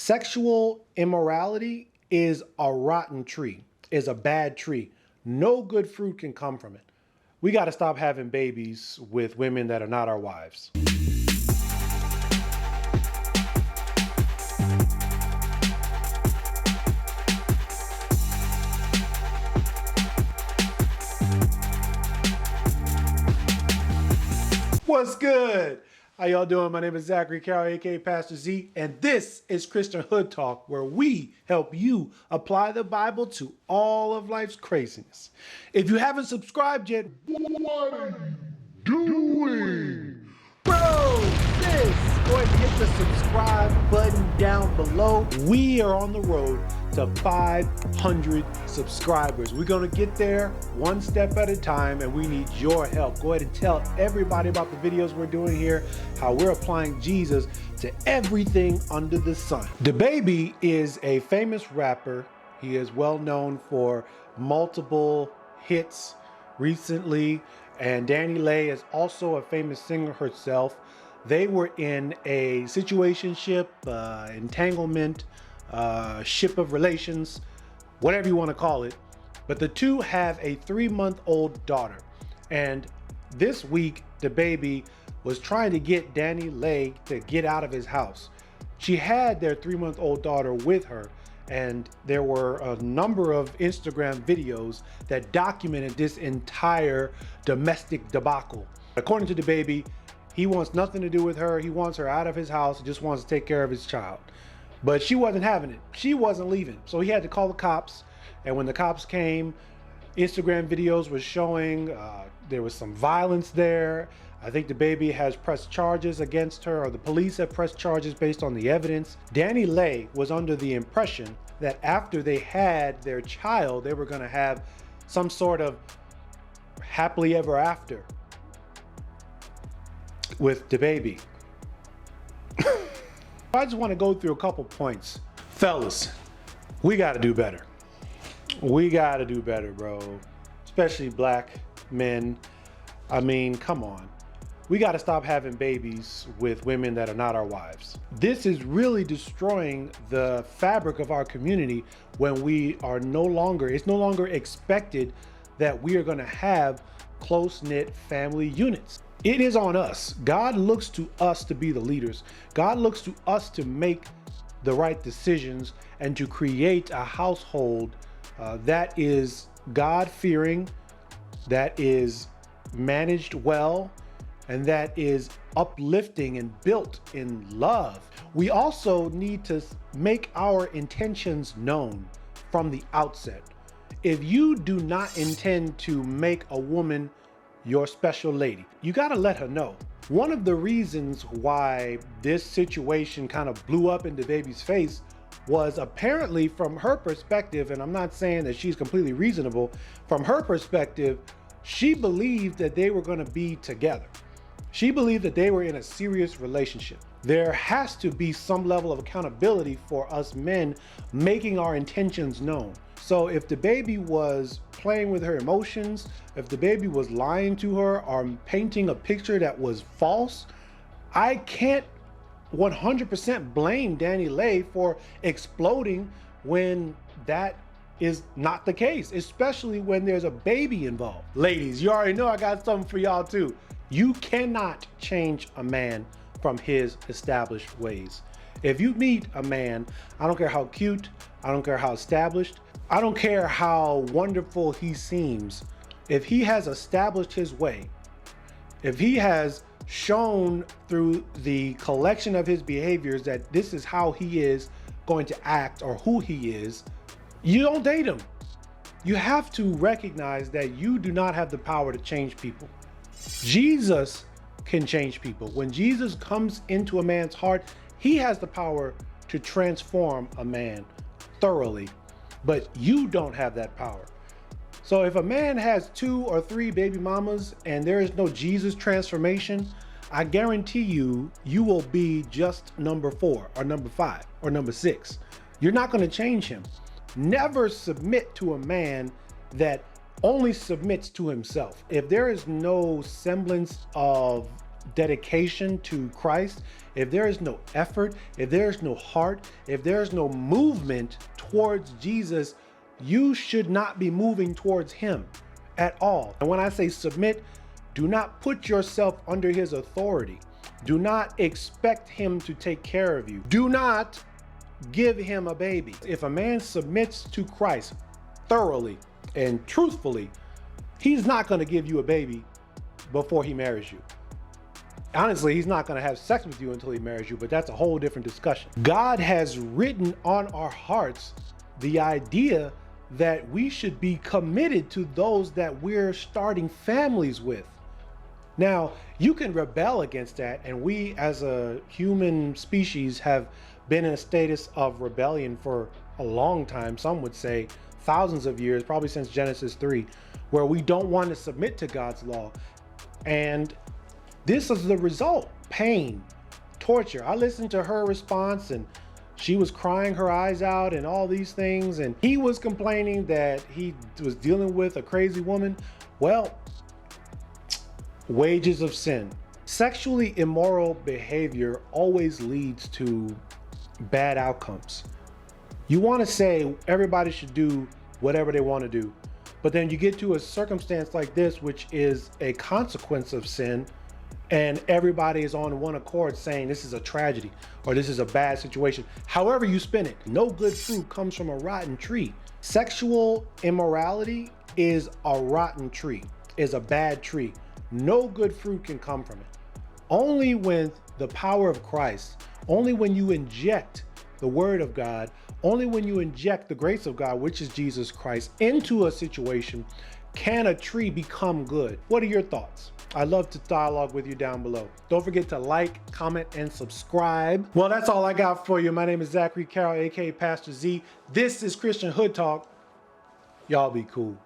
Sexual immorality is a rotten tree, is a bad tree. No good fruit can come from it. We got to stop having babies with women that are not our wives. What's good? How y'all doing? My name is Zachary Carroll, aka Pastor Z, and this is ChristianHood Talk, where we help you apply the Bible to all of life's craziness. If you haven't subscribed yet, what are you doing? Bro, go ahead and hit the subscribe button down below. We are on the road to 500 subscribers. We're gonna get there one step at a time, and we need your help. Go ahead and tell everybody about the videos we're doing here, how we're applying Jesus to everything under the sun. Dababy is a famous rapper. He is well known for multiple hits recently, and DaniLeigh is also a famous singer herself. They were in a situationship, entanglement, ship of relations, whatever you want to call it. But the two have a 3-month-old daughter. And this week, Dababy was trying to get DaniLeigh to get out of his house. She had their 3-month-old daughter with her, and there were a number of Instagram videos that documented this entire domestic debacle. According to Dababy, he wants nothing to do with her. He wants her out of his house. He just wants to take care of his child. But she wasn't having it. She wasn't leaving. So he had to call the cops. And when the cops came, Instagram videos were showing there was some violence there. I think Dababy has pressed charges against her, or the police have pressed charges based on the evidence. DaniLeigh was under the impression that after they had their child, they were going to have some sort of happily ever after with Dababy. I just want to go through a couple points. Fellas, we got to do better. We got to do better, bro. Especially black men. I mean, come on. We got to stop having babies with women that are not our wives. This is really destroying the fabric of our community when we are it's no longer expected that we are going to have close-knit family units. It is on us. God looks to us to be the leaders. God looks to us to make the right decisions and to create a household that is God-fearing, that is managed well, and that is uplifting and built in love. We also need to make our intentions known from the outset. If you do not intend to make a woman your special lady, you got to let her know. One of the reasons why this situation kind of blew up in Dababy's face was apparently from her perspective, and I'm not saying that she's completely reasonable, from her perspective, she believed that they were going to be together. She believed that they were in a serious relationship. There has to be some level of accountability for us men making our intentions known. So if Dababy was playing with her emotions, if Dababy was lying to her or painting a picture that was false, I can't 100% blame DaniLeigh for exploding when that is not the case, especially when there's a baby involved. Ladies, you already know I got something for y'all too. You cannot change a man from his established ways. If you meet a man, I don't care how cute, I don't care how established, I don't care how wonderful he seems, if he has established his way, if he has shown through the collection of his behaviors that this is how he is going to act or who he is, you don't date him. You have to recognize that you do not have the power to change people. Jesus can change people. When Jesus comes into a man's heart, he has the power to transform a man thoroughly, but you don't have that power. So if a man has 2 or 3 baby mamas and there is no Jesus transformation, I guarantee you, you will be just number 4 or number 5 or number 6. You're not going to change him. Never submit to a man that only submits to himself. If there is no semblance of dedication to Christ, if there is no effort, if there is no heart, if there is no movement towards Jesus, you should not be moving towards him at all. And when I say submit, do not put yourself under his authority. Do not expect him to take care of you. Do not give him a baby. If a man submits to Christ thoroughly and truthfully, he's not going to give you a baby before he marries you. Honestly, he's not going to have sex with you until he marries you, but that's a whole different discussion. God has written on our hearts the idea that we should be committed to those that we're starting families with. Now, you can rebel against that, and we as a human species have been in a status of rebellion for a long time. Some would say thousands of years, probably since Genesis 3, where we don't want to submit to God's law. And this is the result: pain, torture. I listened to her response, and she was crying her eyes out and all these things. And he was complaining that he was dealing with a crazy woman. Well, wages of sin. Sexually immoral behavior always leads to bad outcomes. You want to say everybody should do whatever they want to do, but then you get to a circumstance like this, which is a consequence of sin, and everybody is on one accord saying this is a tragedy or this is a bad situation. However you spin it, no good fruit comes from a rotten tree. Sexual immorality is a rotten tree, is a bad tree. No good fruit can come from it. Only when the power of Christ, only when you inject the word of God, only when you inject the grace of God, which is Jesus Christ, into a situation, can a tree become good. What are your thoughts? I'd love to dialogue with you down below. Don't forget to like, comment, and subscribe. Well, that's all I got for you. My name is Zachary Carroll, aka Pastor Z. This is Christian Hood Talk. Y'all be cool.